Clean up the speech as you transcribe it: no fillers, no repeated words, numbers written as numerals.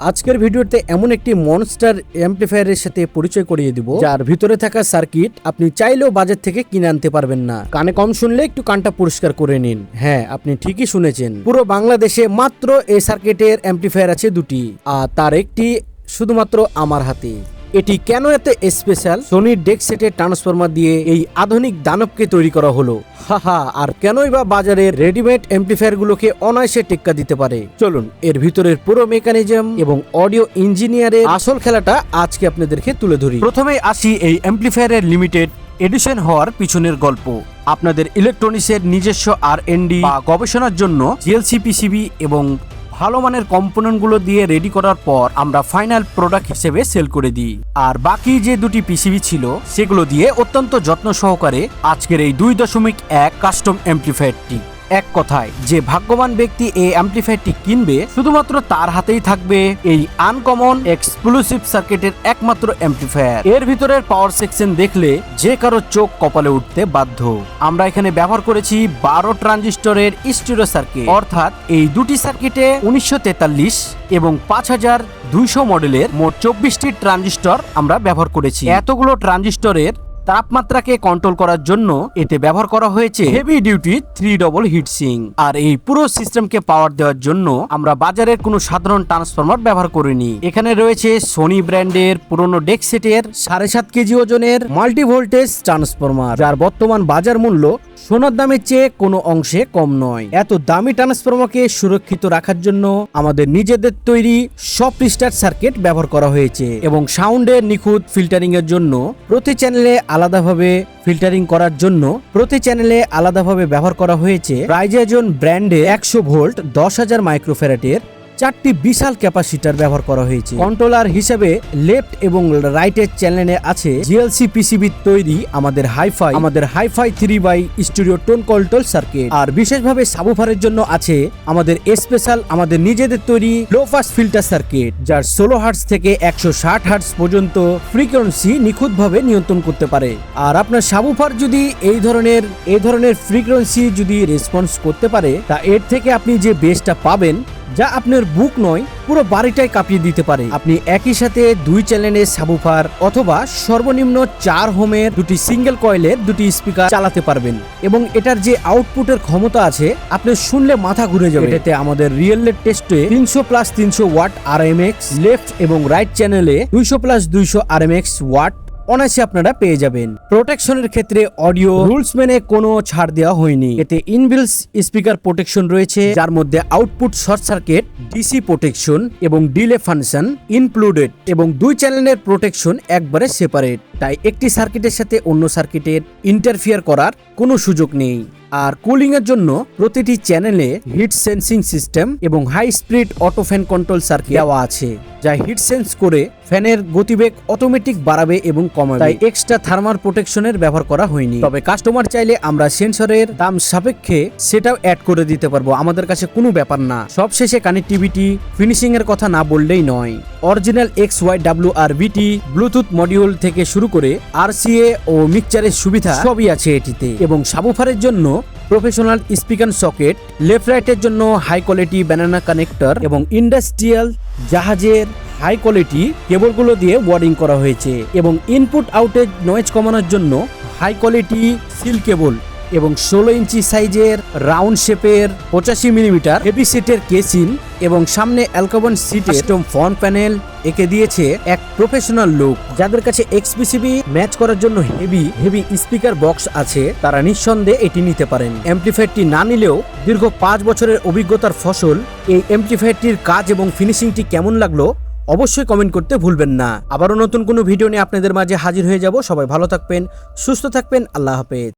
আজকের ভিডিওতে এমন একটি মনস্টার অ্যাম্পলিফায়ারের সাথে পরিচয় করিয়ে দিব যার ভিতরে থাকা সার্কিট আপনি চাইলেও বাজার থেকে কিনে আনতে পারবেন না। কানে কম শুনলে একটু কানটা পরিষ্কার করে নিন। হ্যাঁ, আপনি ঠিকই শুনেছেন, পুরো বাংলাদেশে মাত্র এই সার্কিটের অ্যাম্পলিফায়ার আছে দুটি, আর তার একটি শুধুমাত্র আমার হাতে। এটি কেন এত স্পেশাল? সোনির ডেক সেটের ট্রান্সফরমার দিয়ে এই আধুনিক দানবকে তৈরি করা হলো। হাহা, আর কেনই বা বাজারের রেডিমেড অ্যাম্পলিফায়ার গুলোকে অনায়াসে টেক্কা দিতে পারে। চলুন এর ভিতরের পুরো মেকানিজম এবং অডিও ইঞ্জিনিয়ারের আসল খেলাটা আজকে আপনাদেরকে তুলে ধরি। প্রথমে আসি এই অ্যাম্পলিফায়ারের লিমিটেড এডিশন হওয়ার পিছনের গল্প। আপনাদের ইলেকট্রনিক্সের নিজস্ব R&D বা গবেষণার জন্য জিএলসি পিসিবি এবং ভালো মানের কম্পোনেন্টগুলো দিয়ে রেডি করার পর আমরা ফাইনাল প্রোডাক্ট হিসেবে সেল করে দিই। আর বাকি যে দুটি পিসিবি ছিল সেগুলো দিয়ে অত্যন্ত যত্ন সহকারে আজকের এই 2.1 কাস্টম অ্যাম্পলিফায়ারটি। এক কথায়, যে ভাগ্যবান ব্যক্তি এই অ্যাম্পলিফায়ারটি কিনবে শুধুমাত্র তার হাতেই থাকবে এই আনকমন এক্সক্লুসিভ সার্কিটের একমাত্র অ্যাম্পলিফায়ার। এর ভিতরের পাওয়ার সেকশন দেখলে যে কারো চোখ কপালে উঠতে বাধ্য। আমরা এখানে ব্যবহার করেছি 12 ট্রানজিস্টরের স্টিরিও সার্কিট, অর্থাৎ এই দুটি সার্কিটে 1943 এবং 5200 মডেলের মোট 24টি ট্রানজিস্টর আমরা ব্যবহার করেছি। এতগুলো ট্রানজিস্টরের তাপমাত্রাকে কন্ট্রোল করার জন্য এতে ব্যবহার করা হয়েছে হেভি ডিউটি 3 ডবল হিটসিং। আর এই পুরো সিস্টেমকে পাওয়ার দেওয়ার জন্য আমরা বাজারের কোনো সাধারণ ট্রান্সফরমার ব্যবহার করিনি। এখানে রয়েছে সোনি ব্র্যান্ডের পুরনো ডেক সেটের 7.5 কেজি ওজনের মাল্টি ভোল্টেজ ট্রান্সফরমার, যার বর্তমান বাজার মূল্য সোনার দামের চেয়ে কোনো অংশে কম নয়। এত দামি ট্রান্সফরমারকে সুরক্ষিত রাখার জন্য আমাদের নিজেদের তৈরি সফট স্টার্ট সার্কিট ব্যবহার করা হয়েছে এবং সাউন্ডের নিখুঁত ফিল্টারিং এর জন্য প্রতি চ্যানেলে আলাদাভাবে ব্যবহার করা হয়েছে রাইজেজন ব্র্যান্ডের 100 ভোল্ট 10,000 মাইক্রোফ্যারাডের 4টি বিশাল ক্যাপাসিটার ব্যবহার করা হয়েছে। কন্ট্রোলার হিসেবে লেফট এবং রাইটের চ্যানেলে আছে জিএলসি পিসিবি তৈরি আমাদের hi fi 3 stereo tone control circuit. আর বিশেষভাবে সাবুফারের জন্য আছে আমাদের নিজেদের তৈরি লো পাস ফিল্টার সার্কিট, যার 16 হার্টজ থেকে 160 হার্টজ পর্যন্ত ফ্রিকোয়েন্সি নিখুঁতভাবে নিয়ন্ত্রণ করতে পারে। আর আপনার সাবুফার যদি এই ধরনের ফ্রিকোয়েন্সি যদি রেসপন্স করতে পারে, তা এর থেকে আপনি যে বেসটা পাবেন, যা আপনার বুক নয় পুরো বাড়িটাই কাঁপিয়ে দিতে পারে। আপনি একই সাথে 2 চ্যানেলের সাবুফার অথবা সর্বনিম্ন 4 হোমের দুটি সিঙ্গেল কয়েলের দুটি স্পিকার চালাতে পারবেন এবং এটার যে আউটপুটের ক্ষমতা আছে আপনি শুনলে মাথা ঘুরে যাবে। এটাতে আমাদের রিয়েল টেস্টে 300+300 ওয়াট আরএমএক্স লেফট এবং রাইট চ্যানেলে 200+200 আরএমএক্স ওয়াট অনায়াসে আপনারা পেয়ে যাবেন। প্রোটেকশনের ক্ষেত্রে অডিও রুলস মেনে কোনো ছাড় দেওয়া হয়নি। এতে ইনবিল্ট স্পিকার প্রোটেকশন রয়েছে, যার মধ্যে output short circuit, DC protection এবং ডিলে ফাংশন ইনক্লুডেড এবং 2 চ্যানেলের প্রোটেকশন একবারে সেপারেট। তাই একটি সার্কিটের সাথে অন্য সার্কিটের ইন্টারফিয়ার করার কোনো সুযোগ নেই। আর কুলিং এর জন্য প্রতিটি চ্যানেলে হিট সেন্সিং সিস্টেম এবং high speed auto fan control circuit দেওয়া আছে, যা হিট সেন্স করে ফ্যানের গতিবেগ অটোমেটিক বাড়াবে এবং কমাবে। তাই এক্সট্রা থার্মাল প্রোটেকশনের ব্যবহার করা হয়নি। তবে কাস্টমার চাইলে আমরা সেন্সরের দাম সাপেক্ষে সেটাও অ্যাড করে দিতে পারবো, আমাদের কাছে কোনো ব্যাপার না। সবশেষে কানেক্টিভিটি ফিনিশিং এর কথা না বললেই নয়। অরিজিনাল XYWR-VT ব্লুটুথ মডিউল থেকে শুরু করে RCA ও মিক্সচারের সুবিধা সবই আছে এটিতে। এবং সাবুফারের জন্য প্রফেশনাল স্পিকার সকেট, লেফট রাইটের জন্য হাই কোয়ালিটি ব্যানানা কানেক্টর এবং ইন্ডাস্ট্রিয়াল জাহাজের হাই কোয়ালিটি কেবলগুলো দিয়ে ওয়ারিং করা হয়েছে এবং ইনপুট আউটেজ নয়েজ কমানোর জন্য হাই কোয়ালিটি সিল কেবল এবং 16 ইঞ্চি সাইজের রাউন্ড শেপের 85 মিলিমিটার হেভি সিটের কেসিং এবং সামনে অ্যালকাবন সিটের কাস্টম ফ্রন্ট প্যানেল একে দিয়েছে এক প্রফেশনাল লুক। যাদের কাছে এক্সপিসিবি ম্যাচ করার জন্য হেভি স্পিকার বক্স আছে, তারা নিঃসন্দেহে এটি নিতে পারেন। অ্যাম্পলিফায়ারটি না নিলেও দীর্ঘ 5 বছরের অভিজ্ঞতার ফসল এই অ্যাম্পলিফায়ারটির কাজ এবং ফিনিশিংটি কেমন লাগলো অবশ্যই কমেন্ট করতে ভুলবেন না। আবারও নতুন কোনো ভিডিও নিয়ে আপনাদের মাঝে হাজির হয়ে যাব। সবাই ভালো থাকবেন, সুস্থ থাকবেন। আল্লাহ হাফেজ।